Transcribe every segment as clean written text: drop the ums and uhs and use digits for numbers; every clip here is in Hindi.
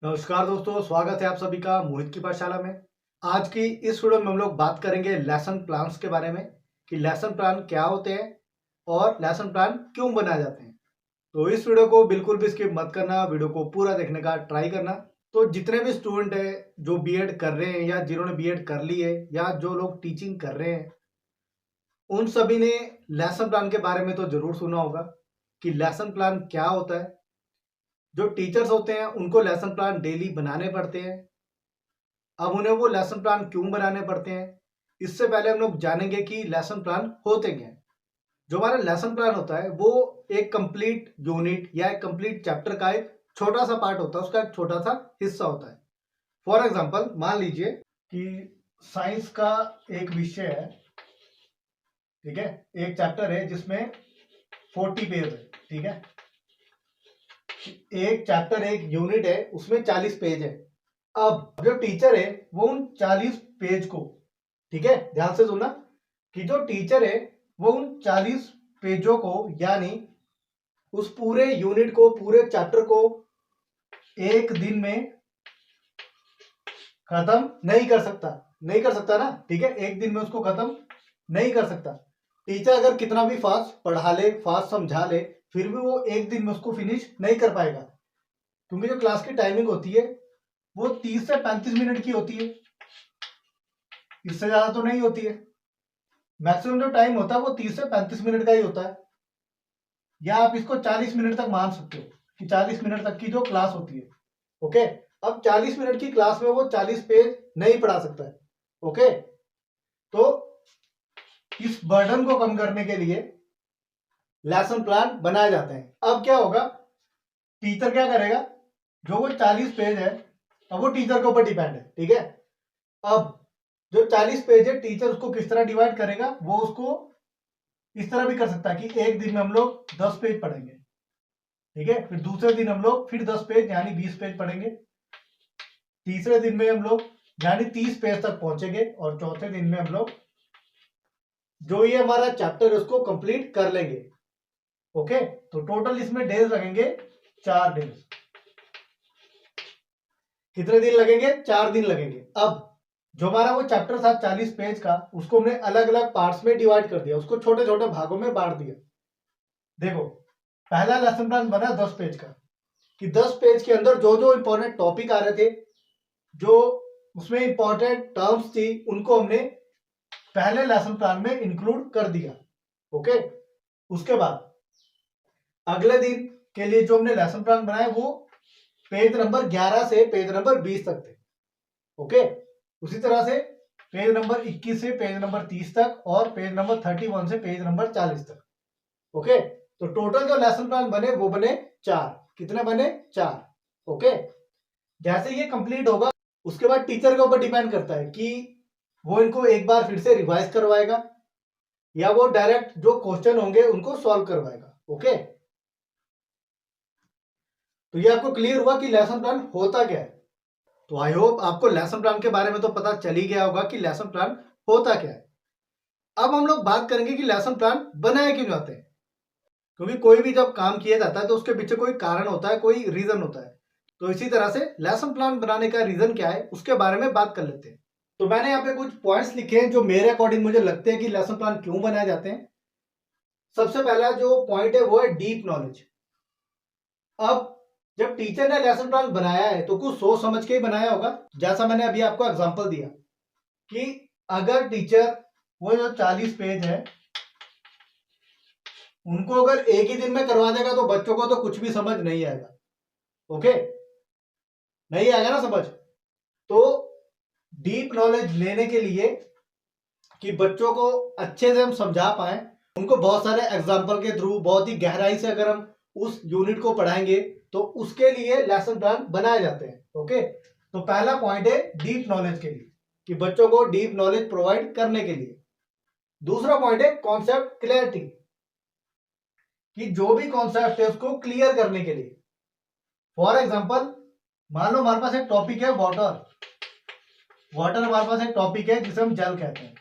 नमस्कार दोस्तों, स्वागत है आप सभी का मोहित की पाठशाला में। आज की इस वीडियो में हम लोग बात करेंगे लेसन प्लान्स के बारे में कि लेसन प्लान क्या होते हैं और लेसन प्लान क्यों बनाए जाते हैं। तो इस वीडियो को बिल्कुल भी स्किप मत करना, वीडियो को पूरा देखने का ट्राई करना। तो जितने भी स्टूडेंट हैं जो बीएड कर रहे हैं या जिन्होंने बीएड कर ली है या जो लोग टीचिंग कर रहे हैं, उन सभी ने लेसन प्लान के बारे में तो जरूर सुना होगा कि लेसन प्लान क्या होता है। जो टीचर्स होते हैं उनको लेसन प्लान डेली बनाने पड़ते हैं। अब उन्हें वो लेसन प्लान क्यों बनाने पड़ते हैं, इससे पहले हम लोग जानेंगे कि लेसन प्लान होते क्या हैं। जो हमारा लेसन प्लान होता है वो एक कंप्लीट यूनिट या एक कंप्लीट चैप्टर का एक छोटा सा पार्ट होता है, उसका एक छोटा सा हिस्सा होता है। फॉर एग्जाम्पल मान लीजिए कि साइंस का एक विषय है, ठीक है, एक चैप्टर है जिसमें 40 पेज है, ठीक है। एक चैप्टर एक यूनिट है, उसमें 40 पेज है। अब जो टीचर है वो उन 40 पेज को, ठीक है, ध्यान से सुनना, कि जो टीचर है वो उन 40 पेजों को यानी उस पूरे यूनिट को, पूरे चैप्टर को एक दिन में खत्म नहीं कर सकता ना, ठीक है, एक दिन में उसको खत्म नहीं कर सकता। टीचर अगर कितना भी फास्ट पढ़ा ले, फास्ट समझा ले, फिर भी वो एक दिन में उसको फिनिश नहीं कर पाएगा, क्योंकि जो क्लास की टाइमिंग होती है वो 30 से 35 मिनट की होती है, इससे ज्यादा तो नहीं होती है। मैक्सिमम जो टाइम होता है वो 30 से 35 मिनट का ही होता है, या आप इसको 40 मिनट तक मान सकते हो कि 40 मिनट तक की जो क्लास होती है। ओके, अब 40 मिनट की क्लास में वो 40 पेज नहीं पढ़ा सकता है। ओके, तो इस बर्डन को कम करने के लिए लेसन प्लान बनाए जाते हैं। अब क्या होगा, टीचर क्या करेगा, जो वो 40 पेज है, अब वो टीचर के ऊपर डिपेंड है, ठीक है। अब जो 40 पेज है, टीचर उसको किस तरह डिवाइड करेगा, वो उसको इस तरह भी कर सकता है कि एक दिन में हम लोग 10 पेज पढ़ेंगे, ठीक है, फिर दूसरे दिन हम लोग फिर 10 पेज यानी 20 पेज पढ़ेंगे, तीसरे दिन में हम लोग यानी 30 पेज तक पहुंचेंगे, और चौथे दिन में हम लोग जो ये हमारा चैप्टर है उसको कंप्लीट कर लेंगे। ओके, तो टोटल इसमें डेज लगेंगे 4 डेज। कितने दिन लगेंगे? 4 दिन लगेंगे। अब जो हमारा वो चैप्टर था 40 पेज का, उसको हमने अलग अलग पार्ट्स में डिवाइड कर दिया, उसको छोटे छोटे भागों में बांट दिया। देखो, पहला लेसन प्लान बना 10 पेज का, कि 10 पेज के अंदर जो जो इंपॉर्टेंट टॉपिक आ रहे थे, जो उसमें इंपॉर्टेंट टर्म्स थी, उनको हमने पहले लेसन प्लान में इंक्लूड कर दिया। ओके, उसके बाद अगले दिन के लिए जो हमने लेसन प्लान बनाया वो पेज नंबर 11 से पेज नंबर 20 तक थे। ओके, उसी तरह से पेज नंबर 21 से पेज नंबर 30 तक, और पेज नंबर 31 से पेज नंबर 40 तक। ओके, तो टोटल जो लेसन प्लान बने वो बने 4। कितने बने? 4। ओके, जैसे ये कंप्लीट होगा उसके बाद टीचर के ऊपर डिपेंड करता है कि वो इनको एक बार फिर से रिवाइज करवाएगा या वो डायरेक्ट जो क्वेश्चन होंगे उनको सॉल्व करवाएगा। ओके, तो ये आपको क्लियर हुआ कि लेसन प्लान होता क्या है। तो आई होप आपको लेसन प्लान के बारे में तो पता चल ही गया होगा कि लेसन प्लान होता क्या है। अब हम लोग बात करेंगे कि लेसन प्लान बनाए क्यों जाते हैं, क्योंकि कोई भी जब काम किया जाता है तो उसके पीछे कोई कारण होता है, कोई रीजन होता है। तो इसी तरह से लेसन प्लान बनाने का रीजन क्या है उसके बारे में बात कर लेते हैं। तो मैंने यहाँ पे कुछ पॉइंट्स लिखे हैं जो मेरे अकॉर्डिंग मुझे लगते हैं कि लेसन प्लान क्यों बनाए जाते हैं। सबसे पहला जो पॉइंट है वो है डीप नॉलेज। अब जब टीचर ने लेसन प्लान बनाया है तो कुछ सोच समझ के ही बनाया होगा, जैसा मैंने अभी आपको एग्जांपल दिया कि अगर टीचर वो जो 40 पेज है उनको अगर एक ही दिन में करवा देगा तो बच्चों को तो कुछ भी समझ नहीं आएगा। ओके, नहीं आएगा ना समझ। तो डीप नॉलेज लेने के लिए कि बच्चों को अच्छे से हम समझा पाए, उनको बहुत सारे एग्जाम्पल के थ्रू बहुत ही गहराई से अगर हम उस यूनिट को पढ़ाएंगे तो उसके लिए लेसन प्लान बनाए जाते हैं। ओके, तो पहला पॉइंट है डीप नॉलेज के लिए, कि बच्चों को डीप नॉलेज प्रोवाइड करने के लिए। दूसरा पॉइंट है कॉन्सेप्ट क्लैरिटी, कि जो भी कॉन्सेप्ट है उसको क्लियर करने के लिए। फॉर एग्जाम्पल मान लो हमारे पास एक टॉपिक है वाटर। वाटर हमारे पास एक टॉपिक है जिसे हम जल कहते हैं।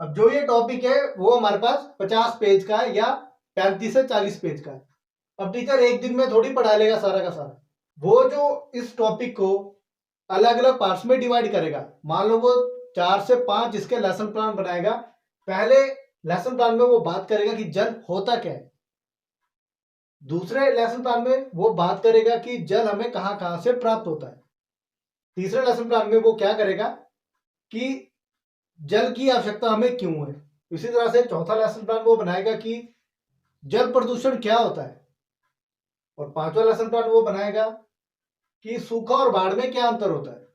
अब जो ये टॉपिक है वो हमारे पास 50 पेज का है या 35 से 40 पेज का है। अब टीचर एक दिन में थोड़ी पढ़ा लेगा सारा का सारा, वो जो इस टॉपिक को अलग अलग पार्ट्स में डिवाइड करेगा। मान लो वो 4 से 5 इसके लेसन प्लान बनाएगा। पहले लेसन प्लान में वो बात करेगा कि जल होता क्या है, दूसरे लेसन प्लान में वो बात करेगा कि जल हमें कहां कहां से प्राप्त होता है, तीसरे लेसन प्लान में वो क्या करेगा कि जल की आवश्यकता हमें क्यों है। इसी तरह से चौथा लेसन प्लान वो बनाएगा कि जल प्रदूषण क्या होता है, और पांचवा लेसन प्लान वो बनाएगा कि सूखा और बाढ़ में क्या अंतर होता है।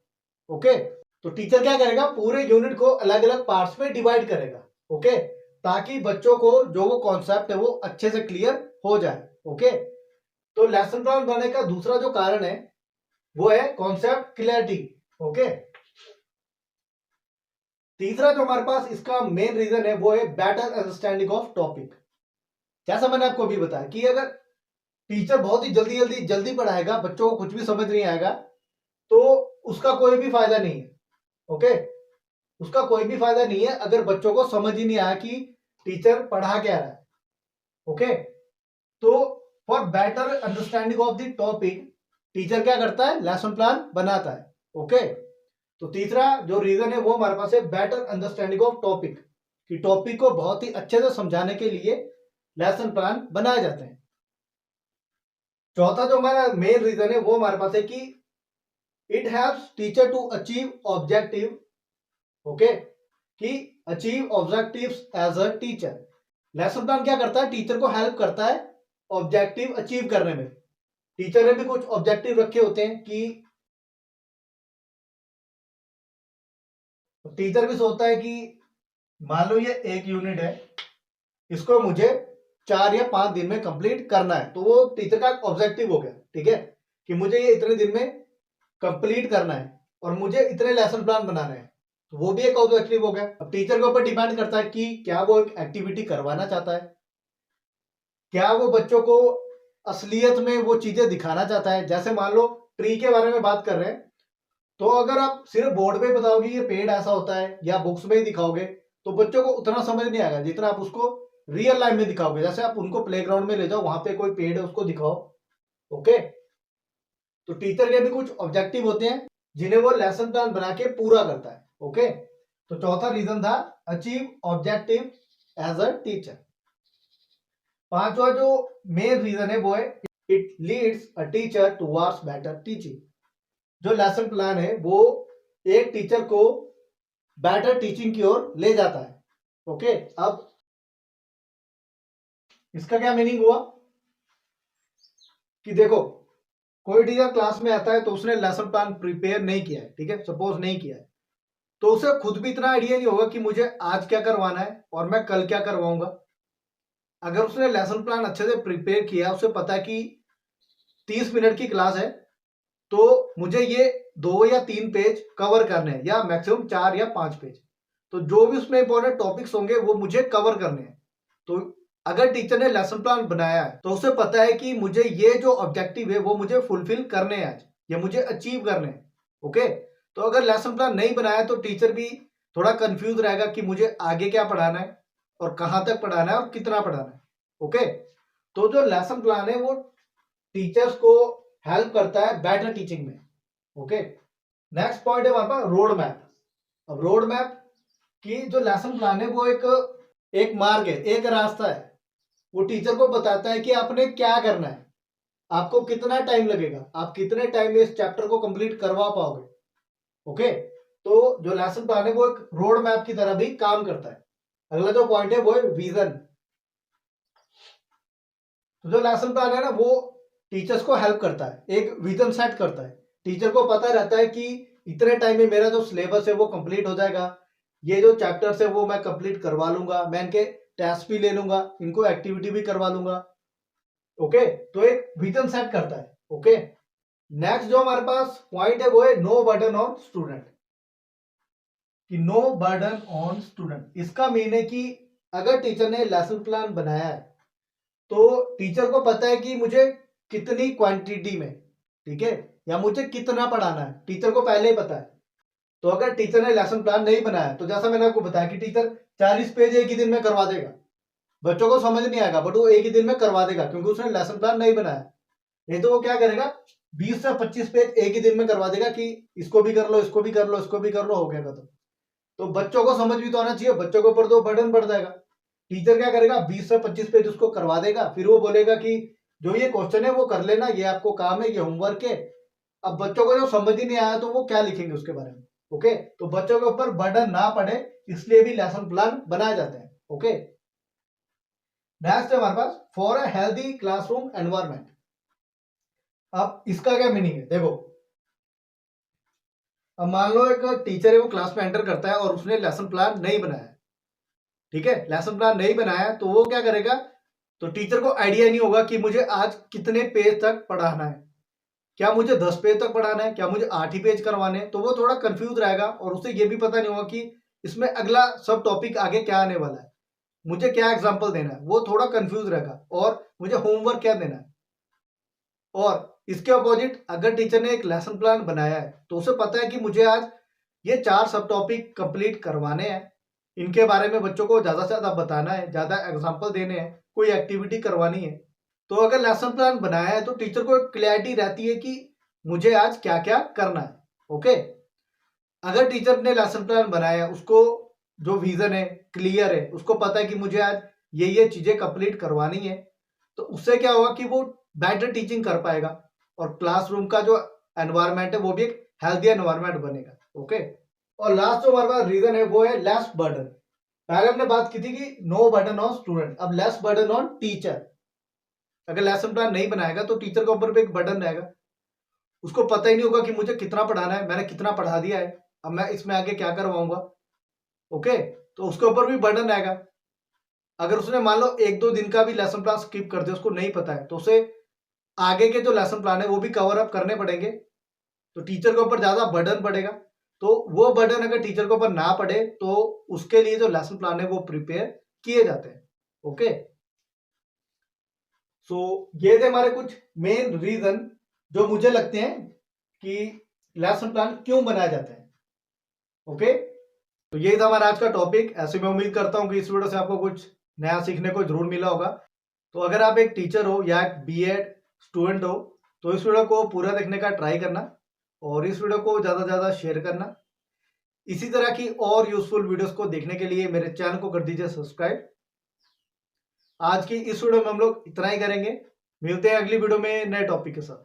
ओके, तो टीचर क्या करेगा, पूरे यूनिट को अलग अलग पार्ट्स में डिवाइड करेगा। ओके, ताकि बच्चों को जो वो कॉन्सेप्ट है वो अच्छे से क्लियर हो जाए। ओके, तो लेसन प्लान बनाने का दूसरा जो कारण है वो है कॉन्सेप्ट क्लैरिटी। ओके, तीसरा जो हमारे पास इसका मेन रीजन है वो है बेटर अंडरस्टैंडिंग ऑफ टॉपिक। जैसा मैंने आपको अभी बताया कि अगर टीचर बहुत ही जल्दी पढ़ाएगा, बच्चों को कुछ भी समझ नहीं आएगा, तो उसका कोई भी फायदा नहीं है। ओके, उसका कोई भी फायदा नहीं है अगर बच्चों को समझ ही नहीं आया कि टीचर पढ़ा क्या रहा है। ओके, तो for better understanding of the topic teacher क्या करता है, लेसन प्लान बनाता है। ओके, तो तीसरा जो रीजन है वो हमारे पास है बेटर अंडरस्टैंडिंग ऑफ टॉपिक, कि टॉपिक को बहुत ही अच्छे से समझाने के लिए लेसन प्लान बनाए जाते हैं। चौथा जो हमारा मेन रीजन है वो हमारे पास है कि it helps teacher to achieve objective. Okay, कि achieve objectives as a teacher. Lesson plan क्या करता है, टीचर को हेल्प करता है ऑब्जेक्टिव अचीव करने में। टीचर ने भी कुछ ऑब्जेक्टिव रखे होते हैं कि टीचर भी सोचता है कि मान लो ये एक यूनिट है, इसको मुझे 4 या 5 दिन में कंप्लीट करना है, तो वो टीचर का ऑब्जेक्टिव हो गया। ठीक है, कि मुझे ये इतने दिन में कंप्लीट करना है और मुझे इतने लेसन प्लान बनाने हैं, तो वो भी एक ऑब्जेक्टिव हो गया। अब टीचर के ऊपर डिपेंड करता है कि क्या वो एक एक्टिविटी करवाना चाहता है, क्या वो बच्चों को असलियत में वो चीजें दिखाना चाहता है। जैसे मान लो ट्री के बारे में बात कर रहे हैं, तो अगर आप सिर्फ बोर्ड पे बताओगे ये पेड़ ऐसा होता है या बुक्स में ही दिखाओगे, तो बच्चों को उतना समझ नहीं आएगा जितना आप उसको रियल लाइफ में दिखाओगे। जैसे आप उनको प्लेग्राउंड में ले जाओ, वहां पे कोई पेड़ है उसको दिखाओ। ओके, तो टीचर के भी कुछ ऑब्जेक्टिव होते हैं जिन्हें वो लेसन प्लान बना के पूरा करता है। ओके, तो चौथा रीजन था achieve objective as a teacher. पांचवा जो मेन रीजन है वो है it leads a teacher towards better teaching. जो लेसन प्लान है वो एक टीचर को बेटर टीचिंग की ओर ले जाता है। ओके, अब इसका क्या मीनिंग हुआ कि देखो, कोई टीचर क्लास में आता है तो उसने लेसन प्लान प्रिपेयर नहीं किया है, ठीक है, सपोज नहीं किया है, तो उसे खुद भी इतना आइडिया नहीं होगा कि मुझे आज क्या करवाना है और मैं कल क्या करवाऊंगा। अगर उसने लेसन प्लान अच्छे से प्रिपेयर किया, उसे पता है कि 30 मिनट की क्लास है, तो मुझे ये 2 या 3 पेज कवर करने हैं, या मैक्सिमम 4 या 5 पेज, तो जो भी उसमें इंपॉर्टेंट टॉपिक्स होंगे वो मुझे कवर करने हैं। तो अगर टीचर ने लेसन प्लान बनाया है तो उसे पता है कि मुझे ये जो ऑब्जेक्टिव है वो मुझे फुलफिल करने हैं आज, या मुझे अचीव करने हैं। ओके, तो अगर लेसन प्लान नहीं बनाया तो टीचर भी थोड़ा कंफ्यूज रहेगा कि मुझे आगे क्या पढ़ाना है और कहां तक पढ़ाना है और कितना पढ़ाना है। ओके, तो जो लेसन प्लान है वो टीचर्स को हेल्प करता है बेटर टीचिंग में। ओके, नेक्स्ट पॉइंट है हमारे पास रोड मैप। अब रोड मैप की जो लेसन प्लान है वो एक मार्ग है, एक रास्ता है। वो टीचर को बताता है कि आपने क्या करना है, आपको कितना टाइम लगेगा, आप कितने टाइम में इस चैप्टर को कंप्लीट करवा पाओगे। ओके, तो जो लेसन प्लान है वो एक रोड मैप की तरह भी काम करता है। अगला जो पॉइंट है वो है विजन। तो जो लेसन प्लान है ना वो टीचर्स को हेल्प करता है, एक विजन सेट करता है। टीचर को पता रहता है कि इतने टाइम में मेरा जो सिलेबस है वो कंप्लीट हो जाएगा, ये जो चैप्टर्स है वो मैं कंप्लीट करवा लूंगा, मैं इनके टेस्ट भी ले लूंगा, इनको एक्टिविटी भी करवा लूंगा। ओके, तो एक विजन सेट करता है। ओके, नेक्स्ट जो हमारे पास पॉइंट है वो है नो बर्डन ऑन स्टूडेंट। कि नो बर्डन ऑन स्टूडेंट, इसका मीन है कि अगर टीचर ने लेसन प्लान बनाया है तो टीचर को पता है कि मुझे कितनी क्वांटिटी में, ठीक है, या मुझे कितना पढ़ाना है, टीचर को पहले ही पता है। तो अगर टीचर ने लेसन प्लान नहीं बनाया तो जैसा मैंने आपको बताया कि टीचर 40 पेज एक ही दिन में करवा देगा, बच्चों को समझ नहीं आएगा, बट वो एक ही दिन में करवा देगा क्योंकि उसने लेसन प्लान नहीं बनाया। नहीं तो वो क्या करेगा, 20 से 25 पेज एक ही दिन में करवा देगा कि इसको भी कर लो, इसको भी कर लो, इसको भी कर लो, हो गया खत्म। तो बच्चों को समझ भी तो आना चाहिए, बच्चों के ऊपर तो बर्डन बढ़ जाएगा। टीचर क्या करेगा, 20 से 25 पेज उसको करवा देगा, फिर वो बोलेगा कि जो ये क्वेश्चन है वो कर लेना, ये आपको काम है, ये होमवर्क है। अब बच्चों को जो समझ ही नहीं आया तो वो क्या लिखेंगे उसके बारे में। ओके, तो बच्चों के ऊपर बर्डन ना पड़े इसलिए भी लेसन प्लान बनाए जाते हैं। ओके, नेक्स्ट है हमारे पास for a healthy classroom environment. अब इसका क्या मीनिंग है, देखो अब मान लो एक टीचर है, वो क्लास में एंटर करता है और उसने लेसन प्लान नहीं बनाया, ठीक है, लेसन प्लान नहीं बनाया तो वो क्या करेगा, तो टीचर को आइडिया नहीं होगा कि मुझे आज कितने पेज तक पढ़ाना है, क्या मुझे 10 पेज तक पढ़ाना है, क्या मुझे 8 ही पेज करवाने हैं, तो वो थोड़ा कंफ्यूज रहेगा और उसे ये भी पता नहीं होगा कि इसमें अगला सब टॉपिक आगे क्या आने वाला है, मुझे क्या एग्जाम्पल देना है, वो थोड़ा कंफ्यूज रहेगा, और मुझे होमवर्क क्या देना है। और इसके अपोजिट अगर टीचर ने एक लेसन प्लान बनाया है तो उसे पता है कि मुझे आज ये 4 सब टॉपिक कंप्लीट करवाने हैं, इनके बारे में बच्चों को ज्यादा से ज्यादा बताना है, ज्यादा एग्जाम्पल देने हैं, कोई एक्टिविटी करवानी है। तो अगर लेसन प्लान बनाया है तो टीचर को एक क्लैरिटी रहती है कि मुझे आज क्या क्या करना है। ओके, अगर टीचर ने लेसन प्लान बनाया है, उसको जो विजन है क्लियर है, उसको पता है कि मुझे आज ये चीजें कंप्लीट करवानी है, तो उससे क्या होगा कि वो बेटर टीचिंग कर पाएगा और क्लासरूम का जो एनवायरमेंट है वो भी एक हेल्दी एनवायरमेंट बनेगा। ओके, और लास्ट जो हमारे पास रीजन है वो है लेस बर्डन। पहले हमने बात की थी कि नो बर्डन ऑन स्टूडेंट, अब लेस बर्डन ऑन टीचर। अगर लेसन प्लान नहीं बनाएगा तो टीचर के ऊपर भी एक बर्डन रहेगा, उसको पता ही नहीं होगा कि मुझे कितना पढ़ाना है, मैंने कितना पढ़ा दिया है, अब मैं इसमें आगे क्या करवाऊंगा। ओके, तो उसके ऊपर भी बर्डन रहेगा। अगर उसने मान लो 1-2 दिन का भी लेसन प्लान स्किप कर दिया, उसको नहीं पता है, तो उसे आगे के जो लेसन प्लान है वो भी कवर अप करने पड़ेंगे, तो टीचर के ऊपर ज्यादा बर्डन पड़ेगा। तो वो बर्डन अगर टीचर के ऊपर ना पड़े तो उसके लिए जो लेसन प्लान है वो प्रिपेयर किए जाते हैं। ओके, सो ये थे हमारे कुछ मेन रीजन जो मुझे लगते हैं कि लेसन प्लान क्यों बनाए जाते हैं। ओके, तो ये था हमारा आज का टॉपिक। ऐसे मैं उम्मीद करता हूँ कि इस वीडियो से आपको कुछ नया सीखने को जरूर मिला होगा। तो अगर आप एक टीचर हो या एक बीएड स्टूडेंट हो तो इस वीडियो को पूरा देखने का ट्राई करना और इस वीडियो को ज़्यादा से ज़्यादा शेयर करना। इसी तरह की और यूजफुल वीडियोस को देखने के लिए मेरे चैनल को कर दीजिए सब्सक्राइब। आज की इस वीडियो में हम लोग इतना ही करेंगे, मिलते हैं अगली वीडियो में नए टॉपिक के साथ।